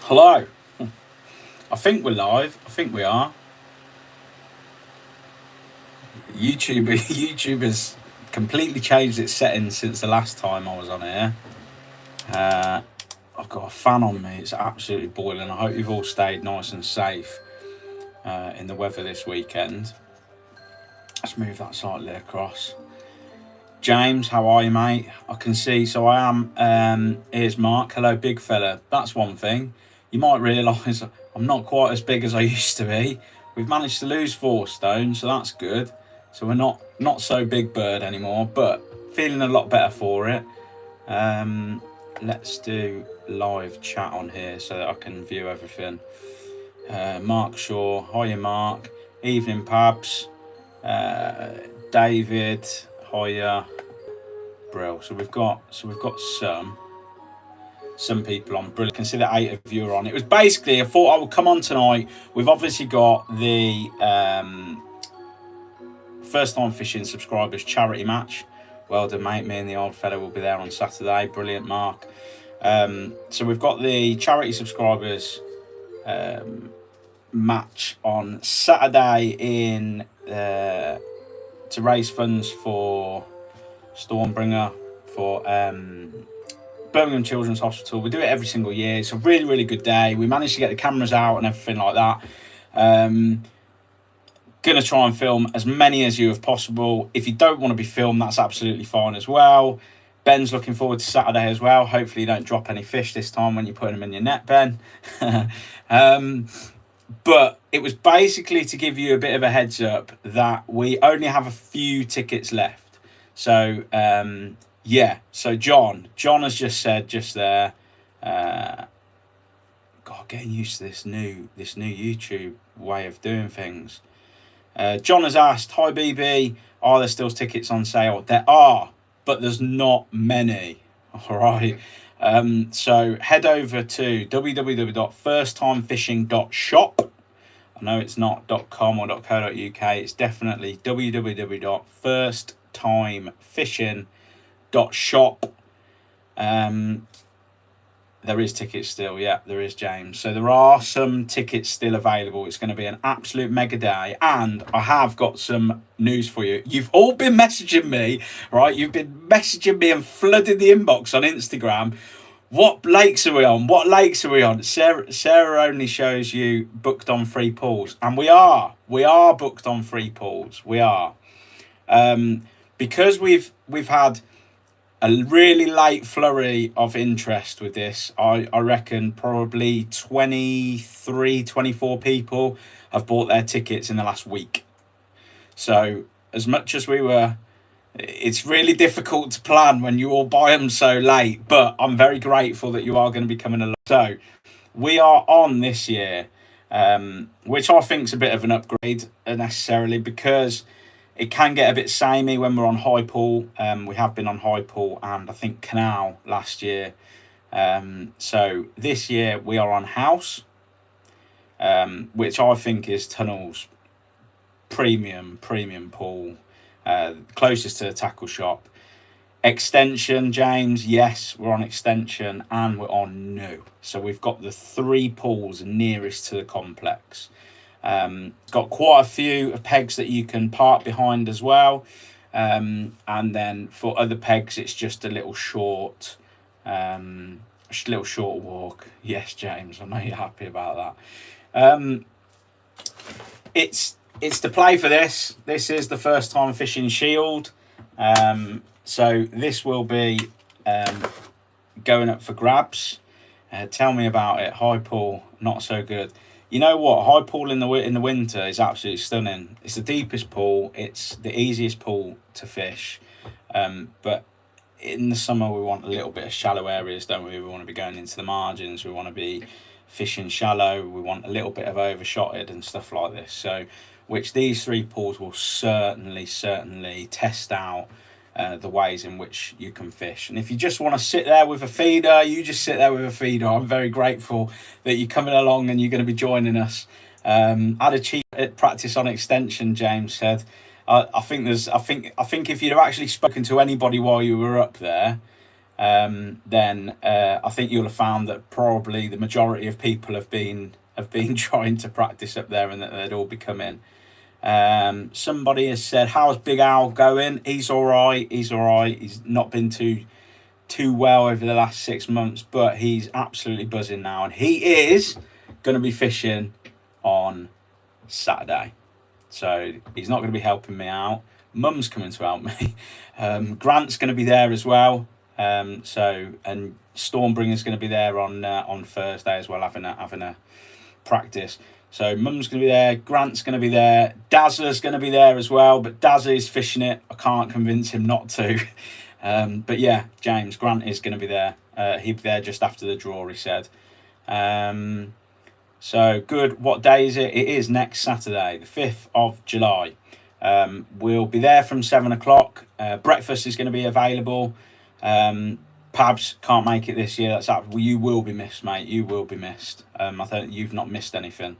Hello. I think we're live. I think we are. YouTube has completely changed its settings since the last time I was on here. Uh, I've got a fan on me. It's absolutely boiling. I hope you've all stayed nice and safe in the weather this weekend. Let's move that slightly across. James, how are you, mate? I can see. So I am. Here's Mark. Hello, big fella. That's one thing. You might realise I'm not quite as big as I used to be. We've managed to lose 4 stone, so that's good. So we're not so big bird anymore, but feeling a lot better for it. Let's do live chat on here so that I can view everything. Mark Shaw, hiya Mark. Evening Pabs. David, hiya. Brill. So we've got some people on. Brilliant. Consider 8 of you are on. It was basically I thought I would come on tonight. We've obviously got the first time fishing subscribers charity match. Well done, mate. Me and the old fella will be there on Saturday. Brilliant, Mark. So we've got the charity subscribers match on Saturday in to raise funds for Stormbringer for Birmingham Children's Hospital. We do it every single year. It's a really, really good day. We managed to get the cameras out and everything like that. Gonna try and film as many as you as possible. If you don't want to be filmed, that's absolutely fine as well. Ben's looking forward to Saturday as well. Hopefully you don't drop any fish this time when you're putting them in your net, Ben. But it was basically to give you a bit of a heads up that we only have a few tickets left. So yeah, so John has just said just there, God, getting used to this new YouTube way of doing things. John has asked, hi BB, are there still tickets on sale? There are, but there's not many. All right. So head over to www.firsttimefishing.shop. I know it's not .com or .co.uk. It's definitely www.firsttimefishing.shop. There is tickets still. Yeah, there is, James. So there are some tickets still available. It's going to be an absolute mega day. And I have got some news for you. You've all been messaging me, right? You've been messaging me and flooding the inbox on Instagram. What lakes are we on? What lakes are we on? Sarah only shows you booked on free pools. And we are booked on free pools. We are. Because we've had a really late flurry of interest with this. I reckon probably 23, 24 people have bought their tickets in the last week. So as much as it's really difficult to plan when you all buy them so late, but I'm very grateful that you are going to be coming along. So we are on this year, which I think is a bit of an upgrade necessarily because it can get a bit samey when we're on high pool. We have been on high pool and I think canal last year. So this year we are on house, which I think is Tunnel's premium pool, closest to the tackle shop. Extension, James, yes, we're on extension and we're on new. So we've got the 3 pools nearest to the complex. Got quite a few pegs that you can park behind as well. And then for other pegs, it's just a little short walk. Yes, James, I know you're happy about that. It's to play for this. This is the first time fishing Shield. So this will be going up for grabs. Tell me about it. High pool, not so good. You know what? High pool in the winter is absolutely stunning. It's the deepest pool. It's the easiest pool to fish. But in the summer, we want a little bit of shallow areas, don't we? We want to be going into the margins. We want to be fishing shallow. We want a little bit of overshotted and stuff like this. So, which these 3 pools will certainly test out the ways in which you can fish. And if you just want to sit there with a feeder, you just sit there with a feeder. I'm very grateful that you're coming along and you're going to be joining us. I had a cheap practice on extension, James said. I think if you'd have actually spoken to anybody while you were up there, then I think you'll have found that probably the majority of people have been trying to practice up there, and that they'd all be coming. Somebody has said, "How's Big Al going?" He's all right. He's all right. He's not been too well over the last 6 months, but he's absolutely buzzing now, and he is going to be fishing on Saturday. So he's not going to be helping me out. Mum's coming to help me. Grant's going to be there as well. And Stormbringer's going to be there on Thursday as well, having a practice. So Mum's going to be there. Grant's going to be there. Dazzler's going to be there as well. But Dazzler is fishing it. I can't convince him not to. But yeah, James, Grant is going to be there. He'll be there just after the draw, he said. So good. What day is it? It is next Saturday, the 5th of July. We'll be there from 7 o'clock. Breakfast is going to be available. Pabs can't make it this year. You will be missed, mate. You will be missed. I think you've not missed anything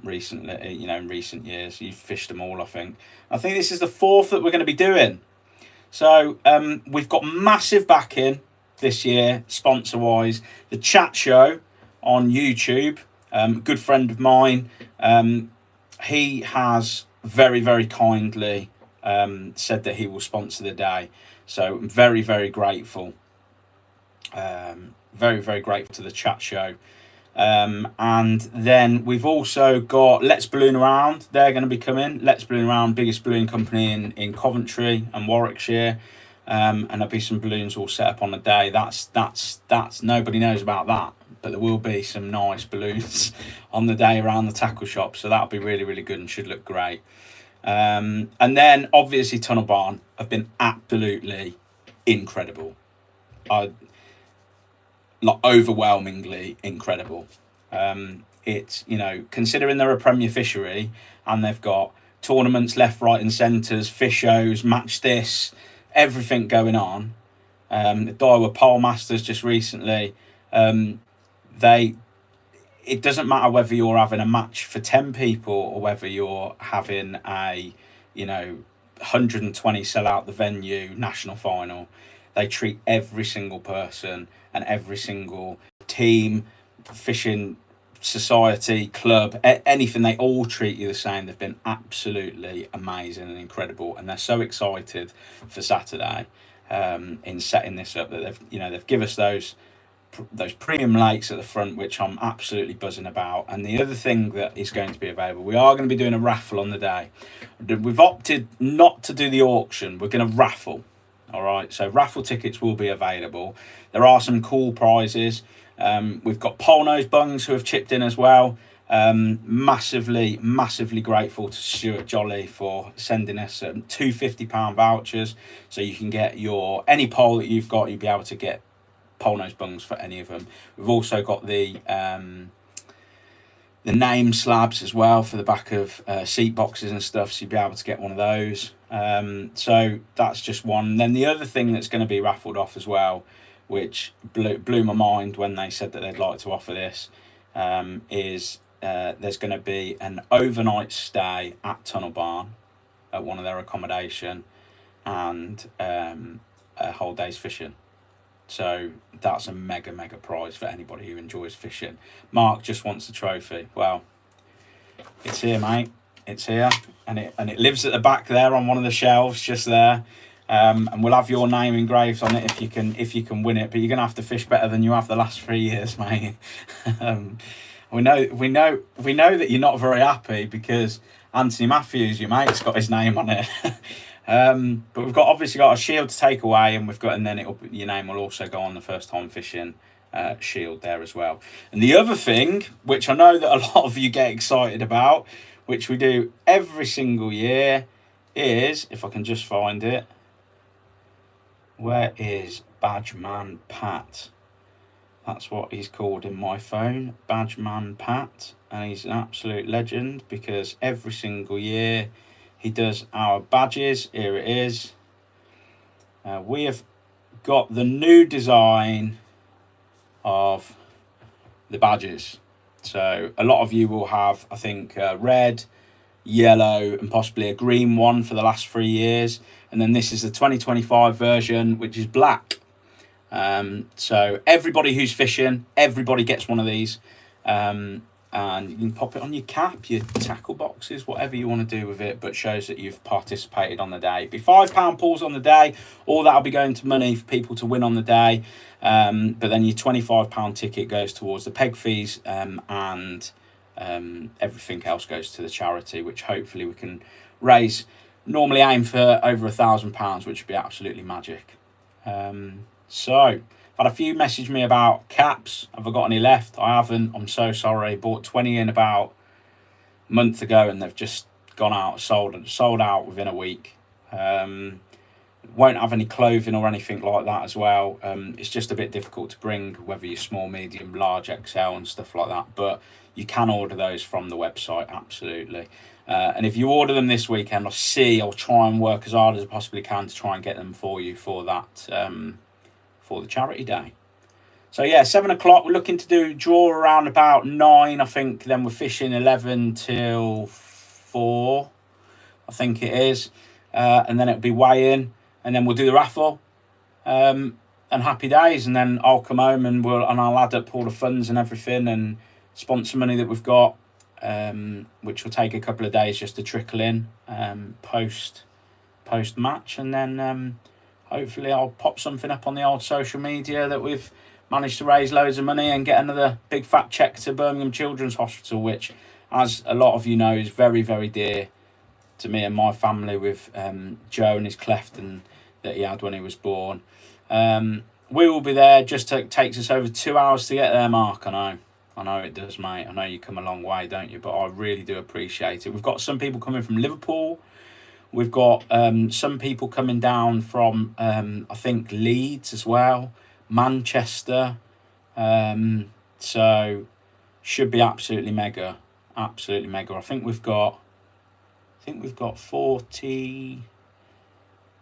recently. In recent years, you've fished them all. I think this is the 4th that we're going to be doing. So we've got massive backing this year, sponsor wise. The Chat Show on YouTube. Good friend of mine. He has very, very kindly said that he will sponsor the day. So I'm very, very grateful. Very, very grateful to the Chat Show. And then we've also got Let's Balloon Around. They're going to be coming. Let's Balloon Around, biggest balloon company in Coventry and Warwickshire. And there'll be some balloons all set up on the day. That's nobody knows about that, but there will be some nice balloons on the day around the tackle shop. So that'll be really, really good and should look great. And then obviously Tunnel Barn have been absolutely incredible. Overwhelmingly incredible. It's, considering they're a Premier fishery and they've got tournaments left, right and centres, fish shows, match this, everything going on. The Daiwa Pole Masters just recently, it doesn't matter whether you're having a match for 10 people or whether you're having a 120 sell out the venue national final. They treat every single person and every single team, fishing society, club, anything, they all treat you the same. They've been absolutely amazing and incredible, and they're so excited for Saturday in setting this up that they've given us those premium lakes at the front, which I'm absolutely buzzing about. And the other thing that is going to be available, we are going to be doing a raffle on the day. We've opted not to do the auction. We're going to raffle. All right, so raffle tickets will be available. There are some cool prizes. We've got Pole Nose Bungs who have chipped in as well. Massively grateful to Stuart Jolly for sending us two £50 vouchers, so you can get any pole that you've got, you'll be able to get Pole Nose Bungs for any of them. We've also got the name slabs as well for the back of seat boxes and stuff, so you'll be able to get one of those. So that's just one. And then the other thing that's going to be raffled off as well, which blew my mind when they said that they'd like to offer this, is there's going to be an overnight stay at Tunnel Barn at one of their accommodation, and a whole day's fishing. So that's a mega prize for anybody who enjoys fishing. Mark just wants the trophy. Well, it's here, mate. It's here, and it lives at the back there on one of the shelves just there. And we'll have your name engraved on it if you can win it. But you're gonna have to fish better than you have the last 3 years, mate. We know that you're not very happy because Anthony Matthews, your mate's got his name on it. But we've obviously got a shield to take away, and then your name will also go on the first time fishing shield there as well. And the other thing, which I know that a lot of you get excited about, which we do every single year, is, if I can just find it, where is Badgeman Pat? That's what he's called in my phone, Badgeman Pat, and he's an absolute legend because every single year he does our badges. Here it is. We have got the new design of the badges. So a lot of you will have, I think, red, yellow, and possibly a green one for the last 3 years. And then this is the 2025 version, which is black. So everybody who's fishing, everybody gets one of these. And you can pop it on your cap, your tackle boxes, whatever you want to do with it, but shows that you've participated on the day. It'll be £5 pools on the day, all that'll be going to money for people to win on the day. But then your £25 ticket goes towards the peg fees, and everything else goes to the charity, which hopefully we can raise. Normally aim for over £1,000, which would be absolutely magic. So had a few message me about caps. Have I got any left? I haven't. I'm so sorry. Bought 20 in about a month ago and they've just gone out, sold out within a week. Won't have any clothing or anything like that as well. It's just a bit difficult to bring, whether you're small, medium, large, XL and stuff like that. But you can order those from the website, absolutely. And if you order them this weekend, I'll try and work as hard as I possibly can to try and get them for you for that, for the charity day. So yeah, 7 o'clock, we're looking to draw around about 9, I think. Then we're fishing 11 till 4, I think it is. And then it'll be weigh-in, and then we'll do the raffle, and happy days. And then I'll come home and I'll add up all the funds and everything and sponsor money that we've got, which will take a couple of days just to trickle in post match, and then hopefully I'll pop something up on the old social media that we've managed to raise loads of money and get another big fat check to Birmingham Children's Hospital, which, as a lot of you know, is very, very dear to me and my family, with Joe and his cleft and that he had when he was born. We will be there. Just takes us over 2 hours to get there, Mark. I know it does, mate. I know you come a long way, don't you? But I really do appreciate it. We've got some people coming from Liverpool. We've got some people coming down from, I think, Leeds as well, Manchester. So should be absolutely mega, absolutely mega. I think we've got 40,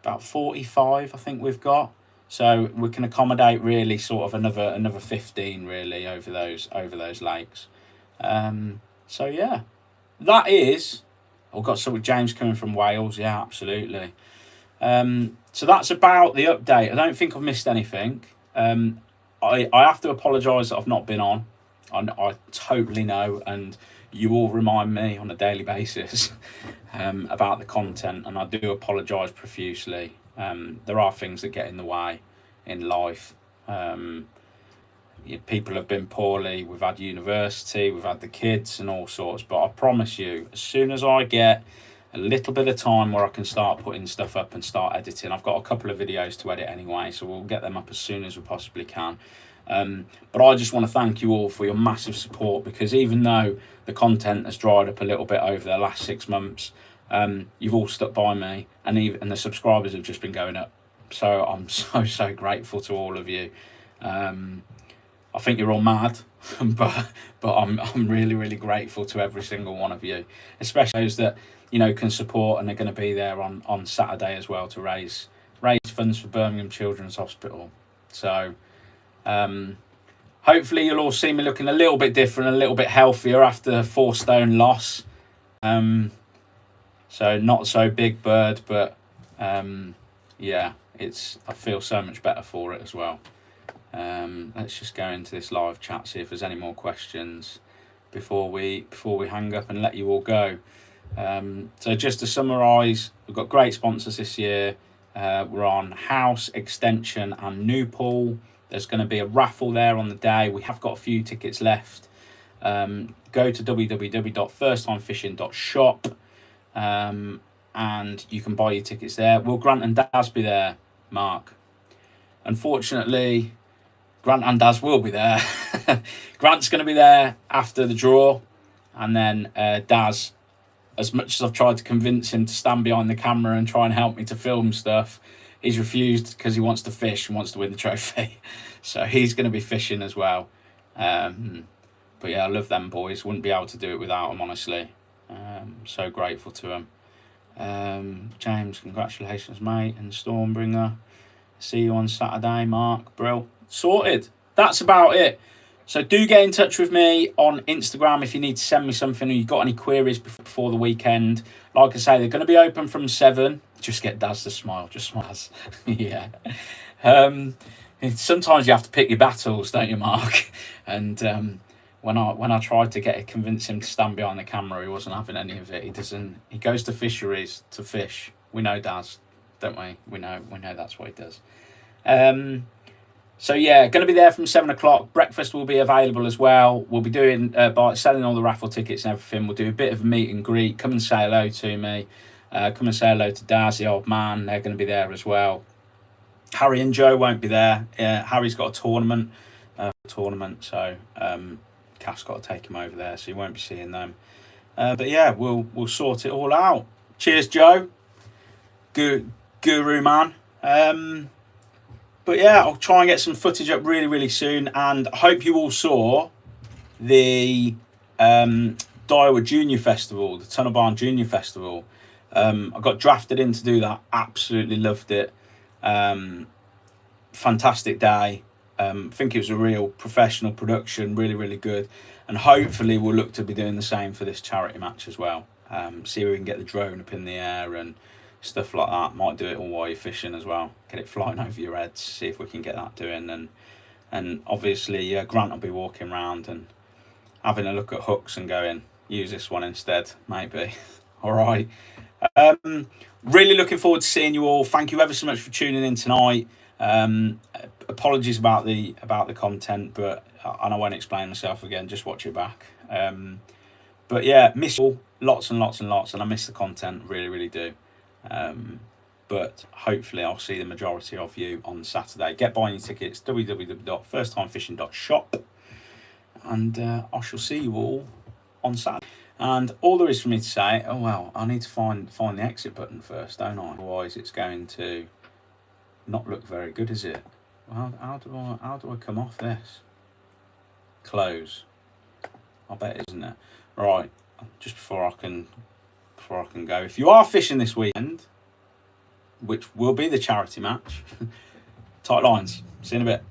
about 45. I think we've got. So we can accommodate really sort of another 15 really over those lakes. So yeah, that is. I've got some with James coming from Wales. Yeah, absolutely. So that's about the update. I don't think I've missed anything. I have to apologise that I've not been on. I totally know, and you all remind me on a daily basis about the content, and I do apologise profusely. There are things that get in the way in life. People have been poorly. We've had university, we've had the kids and all sorts. But I promise you, as soon as I get a little bit of time where I can start putting stuff up and start editing, I've got a couple of videos to edit anyway, so we'll get them up as soon as we possibly can. But I just want to thank you all for your massive support, because even though the content has dried up a little bit over the last 6 months, you've all stuck by me, and the subscribers have just been going up. So I'm so grateful to all of you. I think you're all mad, but I'm really grateful to every single one of you, especially those that can support and are going to be there on Saturday as well to raise funds for Birmingham Children's Hospital. So hopefully you'll all see me looking a little bit different, a little bit healthier after the 4 stone loss. So not so big bird, but yeah, I feel so much better for it as well. Let's just go into this live chat, see if there's any more questions before we hang up and let you all go. So just to summarise, we've got great sponsors this year. We're on House, Extension and New Pool. There's going to be a raffle there on the day. We have got a few tickets left. Go to www.firsttimefishing.shop and you can buy your tickets there. Will Grant and Daz be there, Mark? Unfortunately, Grant and Daz will be there. Grant's going to be there after the draw, and then Daz, as much as I've tried to convince him to stand behind the camera and try and help me to film stuff, he's refused because he wants to fish and wants to win the trophy. So he's going to be fishing as well. But yeah, I love them boys. Wouldn't be able to do it without them, honestly. So grateful to them. James, congratulations, mate, and Stormbringer. See you on Saturday, Mark. Brill. Sorted. That's about it. So do get in touch with me on Instagram if you need to send me something or you've got any queries before the weekend. Like I say, they're going to be open from 7. Just get Daz to smile. Just smiles. Yeah. sometimes you have to pick your battles, don't you, Mark? And when I tried to convince him to stand behind the camera, he wasn't having any of it. He doesn't. He goes to fisheries to fish. We know Daz, don't we? We know that's what he does. So yeah, going to be there from 7 o'clock. Breakfast will be available as well. We'll be doing by selling all the raffle tickets and everything. We'll do a bit of a meet and greet. Come and say hello to me. Come and say hello to Daz, the old man. They're going to be there as well. Harry and Joe won't be there. Harry's got a tournament, so Kath's got to take him over there, so you won't be seeing them. But yeah, we'll sort it all out. Cheers, Joe, guru man. But yeah, I'll try and get some footage up really soon, and I hope you all saw the Daiwa Junior Festival, the Tunnel Barn Junior Festival. I got drafted in to do that. Absolutely loved it. Fantastic day. I think it was a real professional production, really good, and hopefully we'll look to be doing the same for this charity match as well. See if we can get the drone up in the air and stuff like that. Might do it all while you're fishing as well, get it flying over your heads, see if we can get that doing. And obviously Grant will be walking around and having a look at hooks and going, use this one instead, maybe. All right. Really looking forward to seeing you all. Thank you ever so much for tuning in tonight. Apologies about the content, but I won't explain myself again. Just watch it back. But yeah, miss you all lots and lots, and I miss the content, really do. But hopefully I'll see the majority of you on Saturday. Get buying your tickets, www.firsttimefishing.shop, and I shall see you all on Saturday. And all there is for me to say, oh well, I need to find the exit button first, don't I? Otherwise it's going to not look very good, is it? Well, how do I come off this? Close. I bet, isn't it? Right, just before I can go. If you are fishing this weekend, which will be the charity match, tight lines. See you in a bit.